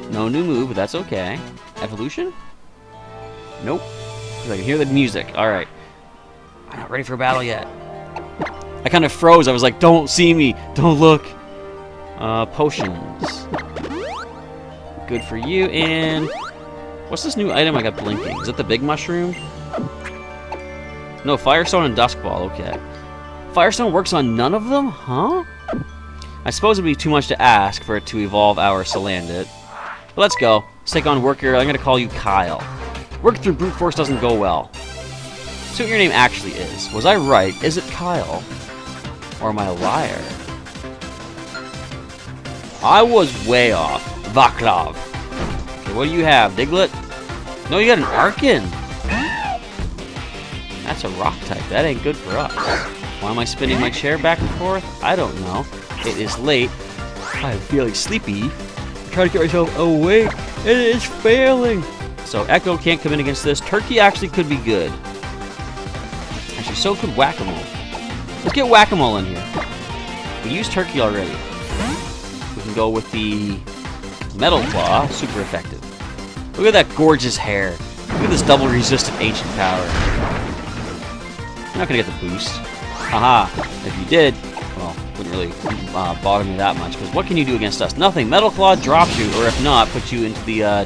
No new move, but that's okay. Evolution? Nope. I can hear the music. Alright. I'm not ready for battle yet. I kind of froze. I was like, don't see me. Don't look. Potions. Good for you. And what's this new item I got blinking? Is it the big mushroom? No, Firestone and Dusk Ball. Okay. Firestone works on none of them? Huh? I suppose it'd be too much to ask for it to evolve our Salandit. But let's go. Let's take on Worker. I'm going to call you Kyle. Work through Brute Force doesn't go well. See what your name actually is. Was I right? Is it Kyle? Or am I a liar? I was way off. Vaclav. Okay, what do you have? Diglett? No, you got an Arkin. That's a rock type. That ain't good for us. Why am I spinning my chair back and forth? I don't know. It is late. I'm feeling sleepy. I'm trying to get myself awake. And it's failing. So Echo can't come in against this. Turkey actually could be good. Actually, so could Whack-A-Mole. Let's get Whack-A-Mole in here. We used Turkey already. We can go with the Metal Claw. Super effective. Look at that gorgeous hair. Look at this double resistant ancient power. You're not going to get the boost. Haha. If you did, well, wouldn't really bother me that much. Because what can you do against us? Nothing. Metal Claw drops you, or if not, puts you into the,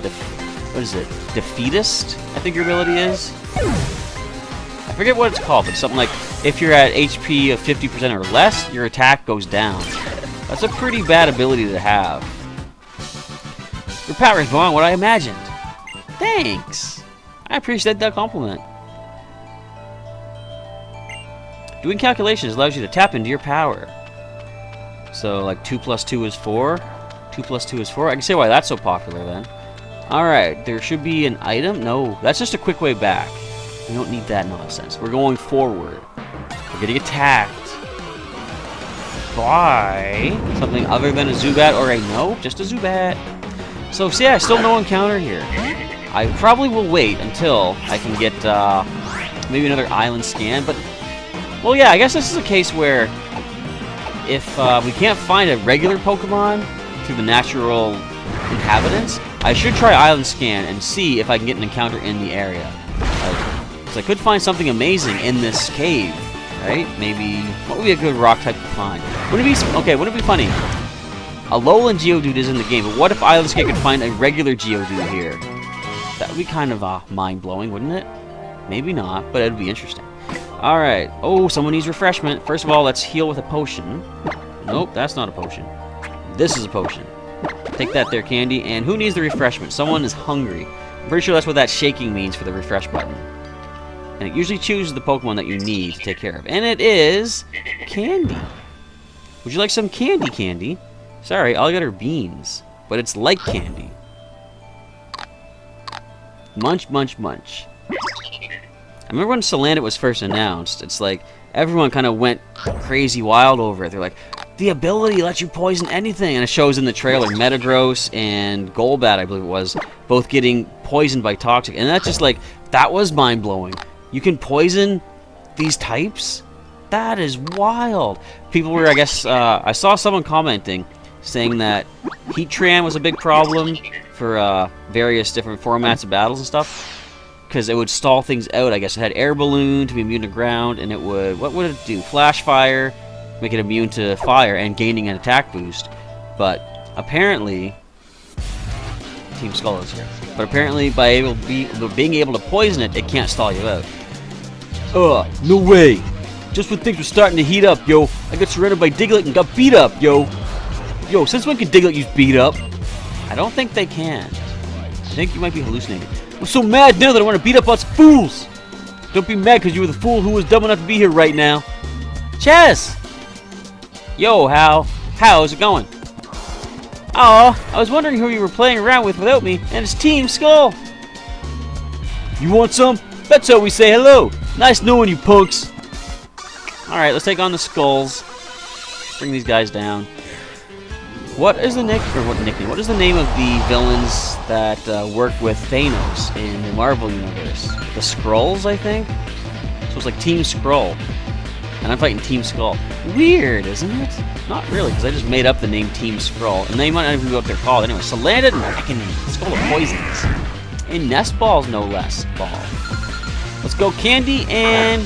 what is it? Defeatist, I think your ability is. I forget what it's called, but something like if you're at HP of 50% or less, your attack goes down. That's a pretty bad ability to have. Your power is beyond what I imagined. Thanks. I appreciate that compliment. Doing calculations allows you to tap into your power. So, like 2 plus 2 is 4. 2 plus 2 is 4. I can see why that's so popular then. Alright, there should be an item. No, that's just a quick way back. We don't need that nonsense. We're going forward. We're getting attacked by something other than a Zubat or a no, just a Zubat. So, see, yeah, still no encounter here. I probably will wait until I can get maybe another island scan, but, well, yeah, I guess this is a case where if we can't find a regular Pokemon through the natural inhabitants, I should try Island Scan and see if I can get an encounter in the area. Because I could find something amazing in this cave right? Maybe, what would be a good rock type to find? Wouldn't it be, okay, wouldn't it be funny? Alolan Geodude is in the game, but what if Islandskate could find a regular Geodude here? That would be kind of mind-blowing, wouldn't it? Maybe not, but it'd be interesting. Alright. Oh, someone needs refreshment. First of all, let's heal with a potion. Nope, that's not a potion. This is a potion. Take that there, Candy. And who needs the refreshment? Someone is hungry. I'm pretty sure that's what that shaking means for the refresh button. And it usually chooses the Pokemon that you need to take care of. And it is Candy. Would you like some candy, Candy? Sorry, all I got are beans. But it's like candy. Munch, munch, munch. I remember when Salandit was first announced, it's like everyone kind of went crazy wild over it. They're like, the ability lets you poison anything. And it shows in the trailer Metagross and Golbat, I believe it was, both getting poisoned by Toxic. And that's just like, that was mind-blowing. You can poison these types? That is wild. People were, I guess, I saw someone commenting saying that Heatran was a big problem for various different formats of battles and stuff. Because it would stall things out, I guess. It had Air Balloon to be immune to ground, and it would... What would it do? Flash Fire, make it immune to fire, and gaining an attack boost. But apparently... Team Skull is here. But apparently, by being able to poison it, it can't stall you out. No way! Just when things were starting to heat up, yo, I got surrounded by Diglett and got beat up, yo! Yo, since when can Diglett use beat up? I don't think they can. I think you might be hallucinating. I'm so mad now that I want to beat up lots of fools! Don't be mad because you were the fool who was dumb enough to be here right now. Chess! Yo, Hal. How's it going? Aw, I was wondering who you were playing around with without me, and it's Team Skull! You want some? That's how we say hello! Nice knowing you, punks! Alright, let's take on the Skulls. Bring these guys down. What is the what is the name of the villains that work with Thanos in the Marvel Universe? The Skrulls, I think? So it's like Team Skrull. And I'm fighting Team Skull. Weird, isn't it? Not really, because I just made up the name Team Skrull. And they might not even be what they're called. Anyway, Salandit and Ekans. Skull of Poisons. And Nest Balls, no less. Ball. Let's go Candy and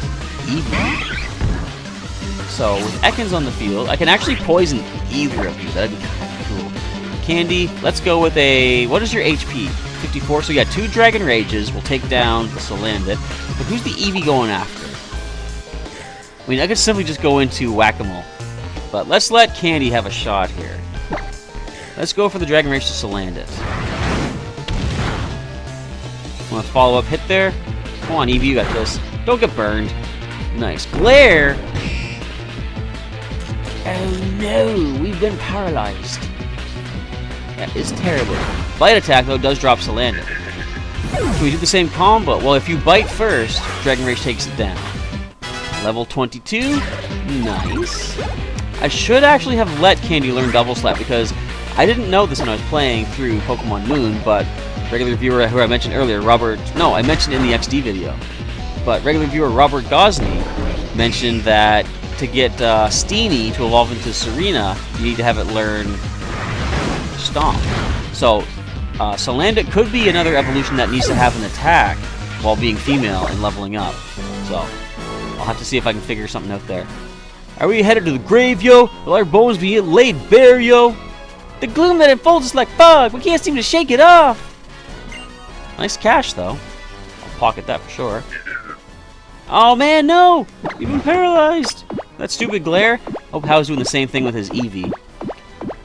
Eevee. So, with Ekans on the field, I can actually poison either of you. That'd be kind of cool. Candy, let's go with a... What is your HP? 54. So, you got 2 Dragon Rages. We'll take down the Salandit. But who's the Eevee going after? I mean, I could simply just go into Whack-A-Mole. But let's let Candy have a shot here. Let's go for the Dragon Rage to Salandit. Want to follow up hit there? Come on, Eevee, you got this. Don't get burned. Nice. Glare! Oh no, we've been paralyzed. That is terrible. Bite attack, though, does drop Salandit. Can we do the same combo? Well, if you bite first, Dragon Rage takes it down. Level 22. Nice. I should actually have let Candy learn Double Slap because I didn't know this when I was playing through Pokemon Moon, but regular viewer who I mentioned earlier, I mentioned in the XD video, but regular viewer Robert Gosney mentioned that to get Steenie to evolve into Serena, you need to have it learn Stomp. So, Salandit could be another evolution that needs to have an attack while being female and leveling up. So, I'll have to see if I can figure something out there. Are we headed to the grave, yo? Will our bones be laid bare, yo? The gloom that enfolds us like fog. We can't seem to shake it off. Nice cash, though. I'll pocket that for sure. Oh, man, no! You've been paralyzed. That stupid glare. Hope How's doing the same thing with his Eevee.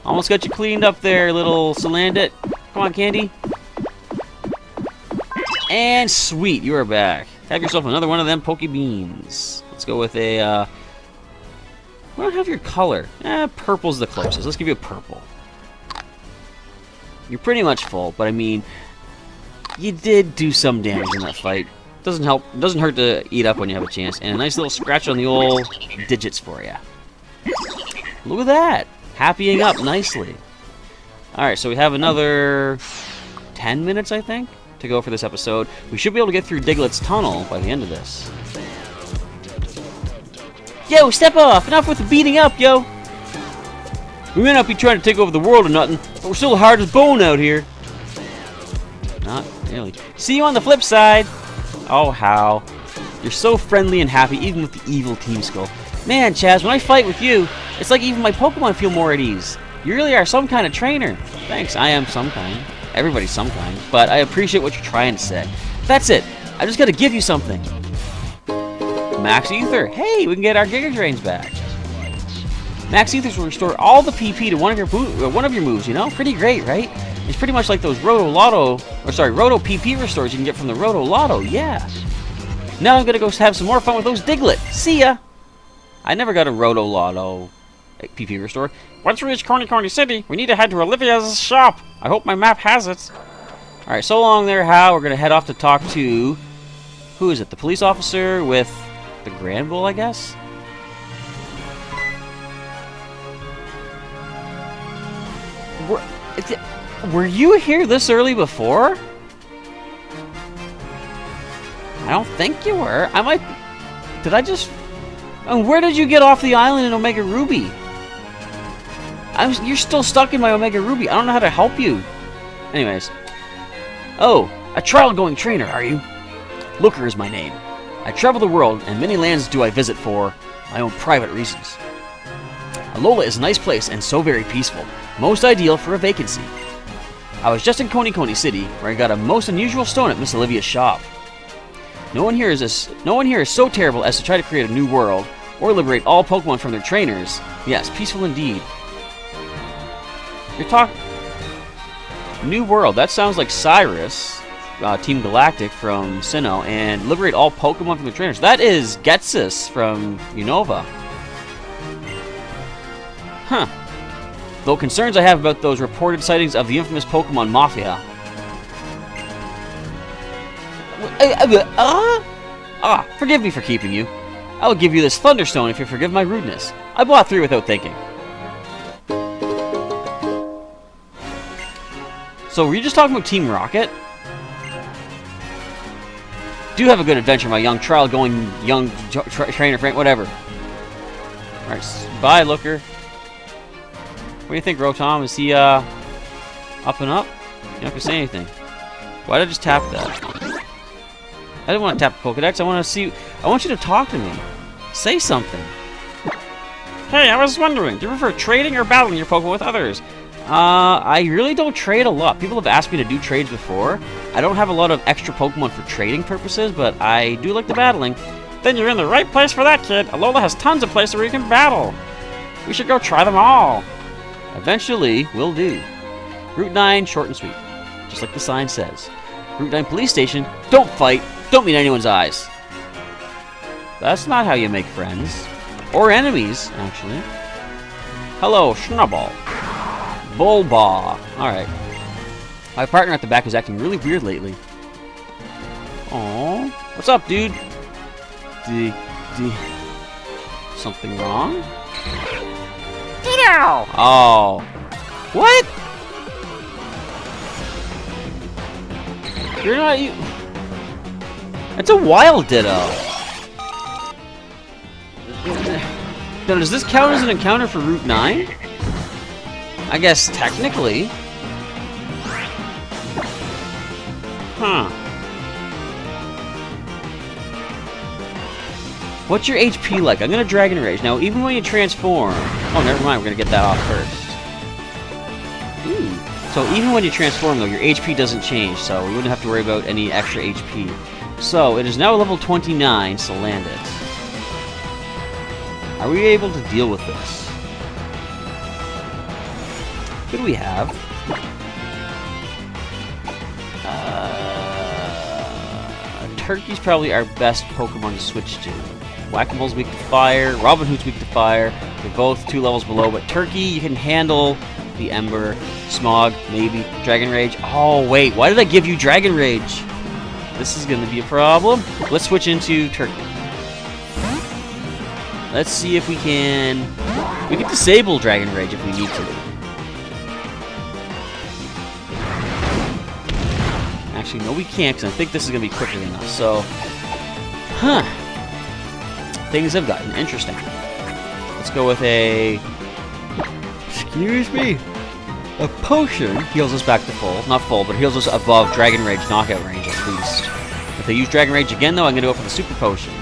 Almost got you cleaned up there, little Salandit. Come on, Candy. And sweet, you are back. Have yourself another one of them Pokebeans. Let's go with a, I don't have your color. Purple's the closest. Let's give you a purple. You're pretty much full, but I mean, you did do some damage in that fight. Doesn't hurt to eat up when you have a chance. And a nice little scratch on the old digits for you. Look at that. Happying up nicely. Alright, so we have another 10 minutes, I think, to go for this episode. We should be able to get through Diglett's tunnel by the end of this. Yo, step off! Enough with the beating up, yo! We may not be trying to take over the world or nothing, but we're still hard as bone out here. Not really. See you on the flip side! Oh, how? You're so friendly and happy, even with the evil Team Skull. Man, Chaz, when I fight with you, it's like even my Pokemon feel more at ease. You really are some kind of trainer. Thanks, I am some kind. Everybody's some kind. But I appreciate what you're trying to say. That's it. I just gotta give you something. Max Ether. Hey, we can get our Giga Drains back. Max Ethers will restore all the PP to one of your moves, you know? Pretty great, right? It's pretty much like those Roto PP restores you can get from the Roto Lotto, yeah. Now I'm gonna go have some more fun with those Diglett. See ya! I never got a Roto Lotto PP restore. Once we reach Coney City, we need to head to Olivia's shop. I hope my map has it. Alright, so long there, Hal. We're gonna head off to talk to... Who is it? The police officer with the Grand Bull, I guess? Were you here this early before? I don't think you were. I might... Did I just... And where did you get off the island in Omega Ruby? You're still stuck in my Omega Ruby. I don't know how to help you. Anyways. Oh, a trial-going trainer, are you? Looker is my name. I travel the world, and many lands do I visit for my own private reasons. Alola is a nice place and so very peaceful. Most ideal for a vacancy. I was just in Coney City, where I got a most unusual stone at Miss Olivia's shop. No one here is so terrible as to try to create a new world, or liberate all Pokemon from their trainers. Yes, peaceful indeed. You're talking... New world, that sounds like Cyrus, Team Galactic from Sinnoh, and liberate all Pokemon from their trainers. That is Getsus from Unova. Huh. Though concerns I have about those reported sightings of the infamous Pokemon Mafia. Forgive me for keeping you. I will give you this Thunderstone if you forgive my rudeness. I bought 3 without thinking. So, were you just talking about Team Rocket? Do have a good adventure, my young young trainer friend, whatever. Alright, bye, Looker. What do you think, Rotom? Is he, up and up? You're not gonna say anything. Why did I just tap that? I didn't want to tap the Pokedex. I want you to talk to me. Say something. Hey, I was wondering, do you prefer trading or battling your Pokemon with others? I really don't trade a lot. People have asked me to do trades before. I don't have a lot of extra Pokemon for trading purposes, but I do like the battling. Then you're in the right place for that, kid. Alola has tons of places where you can battle. We should go try them all. Eventually, we'll do. Route 9, short and sweet. Just like the sign says. Route 9 police station, don't fight, don't meet anyone's eyes. That's not how you make friends. Or enemies, actually. Hello, Schnubble. Bulba. Alright. My partner at the back is acting really weird lately. Aww. What's up, dude? Something wrong? Ditto! Oh. What? You're not you. It's a wild Ditto. Now, does this count as an encounter for Route 9? I guess technically. Huh. What's your HP like? I'm gonna Dragon Rage. Now, even when you transform... Oh, never mind. We're gonna get that off first. Ooh. So, even when you transform, though, your HP doesn't change, so we wouldn't have to worry about any extra HP. So, it is now level 29, so land it. Are we able to deal with this? Who do we have? Turkey's probably our best Pokemon to switch to. Whack-A-Mole's weak to fire, Robin Hood's weak to fire. They're both 2 levels below, but Turkey, you can handle the Ember. Smog, maybe. Dragon Rage. Oh, wait, why did I give you Dragon Rage? This is gonna be a problem. Let's switch into Turkey. Let's see if we can... We can disable Dragon Rage if we need to. Actually, no, we can't, because I think this is going to be quicker than us. So, things have gotten interesting. Let's go with a... Excuse me? A potion heals us back to full. Not full, but heals us above Dragon Rage knockout range, at least. If they use Dragon Rage again, though, I'm going to go for the Super Potion.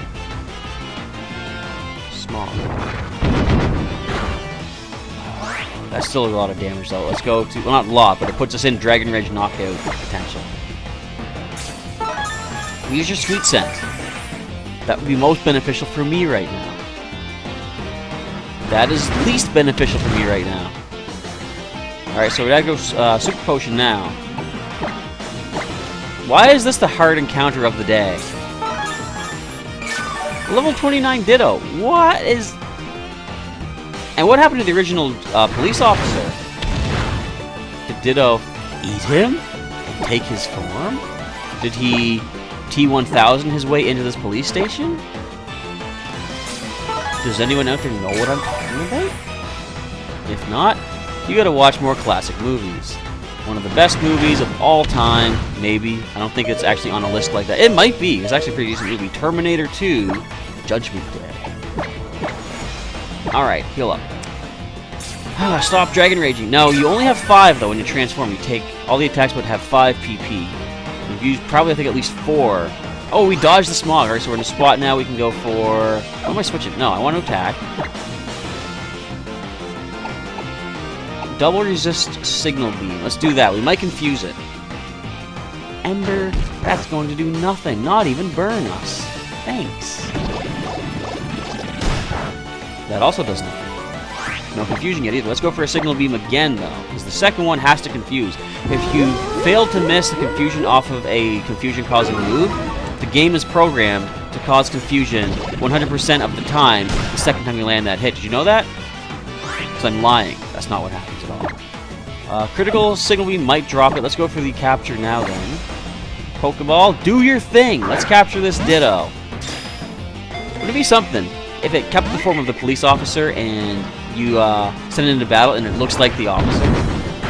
Small. That's still a lot of damage, though. Let's go to... Well, not a lot, but it puts us in Dragon Rage knockout potential. Use your Sweet Scent. That would be most beneficial for me right now. That is least beneficial for me right now. Alright, so we gotta go Super Potion now. Why is this the hard encounter of the day? Level 29 Ditto. What is... And what happened to the original police officer? Did Ditto eat him? And take his form? Did he T-1000 his way into this police station? Does anyone out there know what I'm talking about? If not, you gotta watch more classic movies. One of the best movies of all time, maybe. I don't think it's actually on a list like that. It might be. It's actually a pretty decent movie. Terminator 2, Judgment Day. Alright, heal up. Stop Dragon Raging. No, you only have 5, though, when you transform. You take all the attacks but have 5 PP. You've used probably, I think, at least 4. Oh, we dodged the smog. Alright, so we're in a spot now. We can go for... How am I switching? No, I want to attack. Double resist signal beam. Let's do that. We might confuse it. Ember. That's going to do nothing. Not even burn us. Thanks. That also does nothing. No confusion yet either. Let's go for a signal beam again, though, because the second one has to confuse. If you fail to miss the confusion off of a confusion-causing move, the game is programmed to cause confusion 100% of the time the second time you land that hit. Did you know that? Because I'm lying. That's not what happens at all. Critical signal beam might drop it. Let's go for the capture now, then. Pokeball, do your thing. Let's capture this Ditto. It'd be something if it kept the form of the police officer and you send it into battle and it looks like the officer.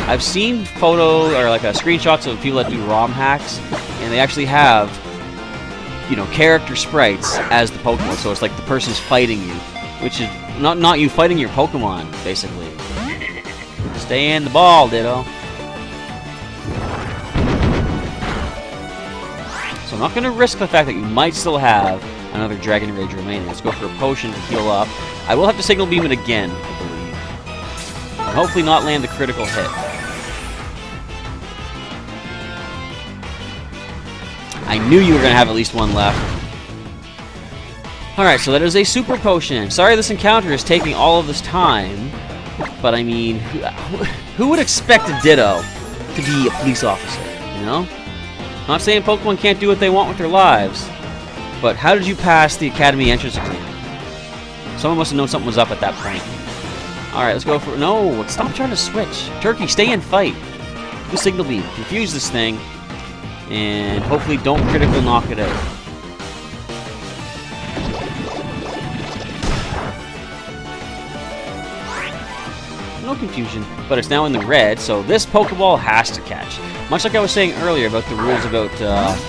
I've seen photos or like screenshots of people that do ROM hacks, and they actually have, you know, character sprites as the Pokemon. So it's like the person's fighting you, which is not you fighting your Pokemon, basically. Stay in the ball, Ditto. So I'm not going to risk the fact that you might still have another Dragon Rage remaining. Let's go for a potion to heal up. I will have to signal beam it again, I believe. And hopefully not land the critical hit. I knew you were going to have at least one left. Alright, so that is a super potion. Sorry this encounter is taking all of this time, but I mean, who would expect a Ditto to be a police officer, you know? I'm not saying Pokemon can't do what they want with their lives, but how did you pass the Academy entrance exam? Someone must have known something was up at that point. Alright, let's go for... No, stop trying to switch. Turkey, stay and fight. Do signal beam. Confuse this thing. And hopefully don't critical knock it out. No confusion, but it's now in the red, so this Pokeball has to catch. Much like I was saying earlier about the rules about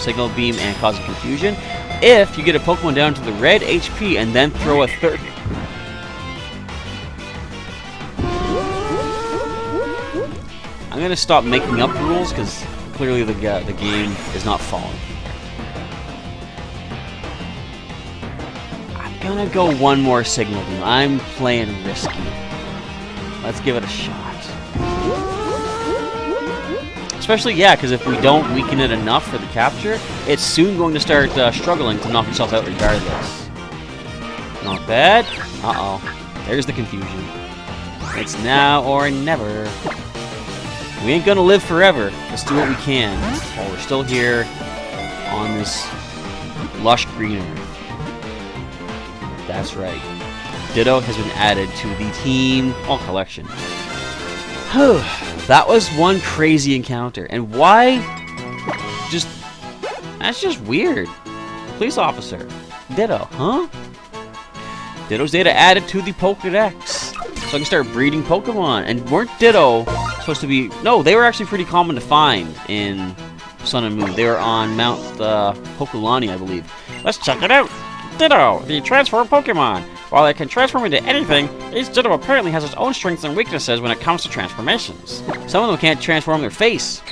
signal beam and causing confusion, if you get a Pokemon down to the red HP and then throw a third... I'm going to stop making up rules because clearly the game is not following. I'm going to go one more signal beam. I'm playing risky. Let's give it a shot. Especially, yeah, because if we don't weaken it enough for the capture, it's soon going to start struggling to knock itself out regardless. Not bad. Uh-oh. There's the confusion. It's now or never. We ain't gonna live forever. Let's do what we can while we're still here on this lush green earth. That's right. Ditto has been added to the Team collection. That was one crazy encounter. And why? That's just weird. Police officer. Ditto, huh? Ditto's data added to the Pokédex. So I can start breeding Pokemon. And weren't Ditto supposed to be... No, they were actually pretty common to find in Sun and Moon. They were on Mount Pokulani, I believe. Let's check it out. Ditto, the transform Pokemon. While it can transform into anything, each Ditto apparently has its own strengths and weaknesses when it comes to transformations. Some of them can't transform their face.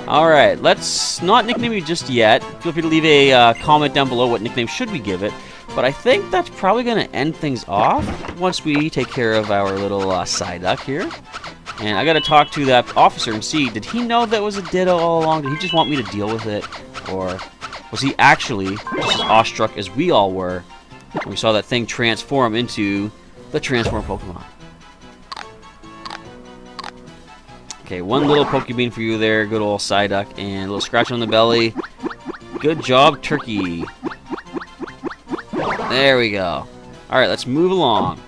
Alright, let's not nickname you just yet. Feel free to leave a comment down below what nickname should we give it. But I think that's probably going to end things off once we take care of our little Psyduck here. And I got to talk to that officer and see, did he know that was a Ditto all along? Did he just want me to deal with it? Or was he actually just as awestruck as we all were when we saw that thing transform into the Transform Pokemon? Okay, one little Pokebean for you there, good old Psyduck, and a little scratch on the belly. Good job, Turkey. There we go. Alright, let's move along.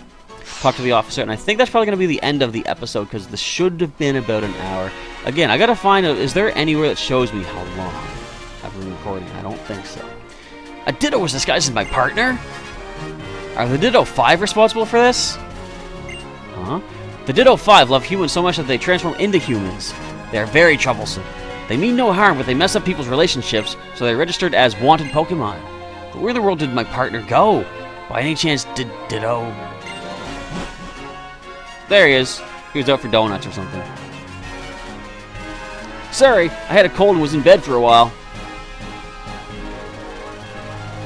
Talk to the officer, and I think that's probably going to be the end of the episode, because this should have been about an hour. Again, I got to find out, is there anywhere that shows me how long I've been recording? I don't think so. A Ditto was disguised as my partner? Are the Ditto 5 responsible for this? Huh? The Ditto 5 love humans so much that they transform into humans. They are very troublesome. They mean no harm, but they mess up people's relationships, so they're registered as wanted Pokemon. But where in the world did my partner go? By any chance, did Ditto? There he is. He was out for donuts or something. Sorry, I had a cold and was in bed for a while.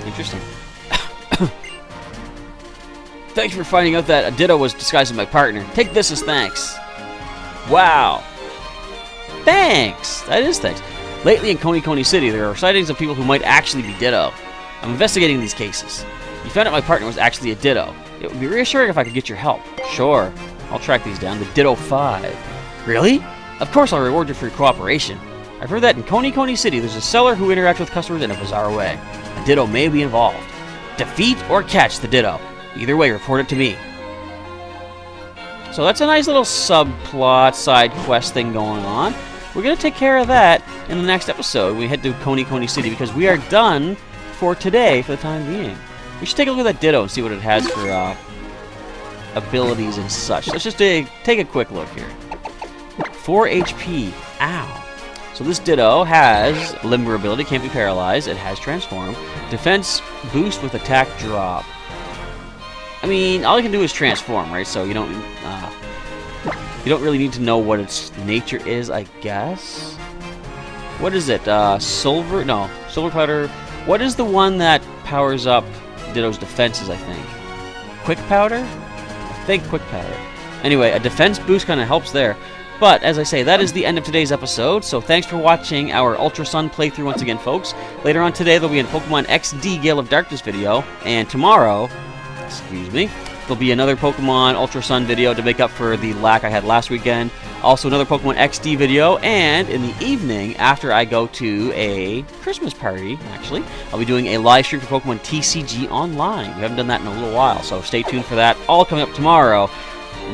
Interesting. Thanks for finding out that a Ditto was disguised as my partner. Take this as thanks. Wow. Thanks. That is thanks. Lately in Coney City, there are sightings of people who might actually be Ditto. I'm investigating these cases. You found out my partner was actually a Ditto. It would be reassuring if I could get your help. Sure. I'll track these down. The Ditto 5. Really? Of course I'll reward you for your cooperation. I've heard that in Coney City, there's a seller who interacts with customers in a bizarre way. A Ditto may be involved. Defeat or catch the Ditto. Either way, report it to me. So that's a nice little subplot, side quest thing going on. We're going to take care of that in the next episode. We head to Coney City because we are done for today for the time being. We should take a look at that Ditto and see what it has for abilities and such. Let's just take a quick look here. 4 HP. Ow. So this Ditto has Limber ability, can't be paralyzed. It has Transform. Defense boost with attack drop. I mean, all you can do is transform, right? So you don't really need to know what its nature is, I guess. What is it? Silver? No, Silver Powder. What is the one that powers up Ditto's defenses? I think Quick Powder. I think Quick Powder. Anyway, a defense boost kind of helps there. But, as I say, that is the end of today's episode, so thanks for watching our Ultra Sun playthrough once again, folks. Later on today, there'll be a Pokemon XD Gale of Darkness video, and tomorrow, excuse me, there'll be another Pokemon Ultra Sun video to make up for the lack I had last weekend. Also, another Pokemon XD video, and in the evening, after I go to a Christmas party, actually, I'll be doing a live stream for Pokemon TCG Online. We haven't done that in a little while, so stay tuned for that. All coming up tomorrow,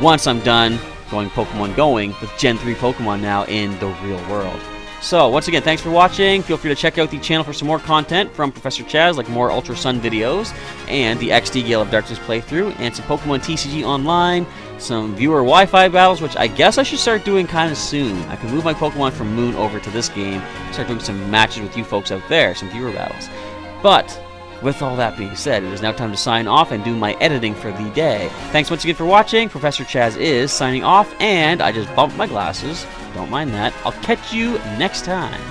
once I'm done going Pokemon Going with Gen 3 Pokemon now in the real world. So, once again, thanks for watching. Feel free to check out the channel for some more content from Professor Chaz, like more Ultra Sun videos, and the XD Gale of Darkness playthrough, and some Pokemon TCG Online, some viewer Wi-Fi battles, which I guess I should start doing kind of soon. I can move my Pokemon from Moon over to this game, start doing some matches with you folks out there, some viewer battles. But with all that being said, it is now time to sign off and do my editing for the day. Thanks once again for watching. Professor Chaz is signing off, and I just bumped my glasses. Don't mind that. I'll catch you next time.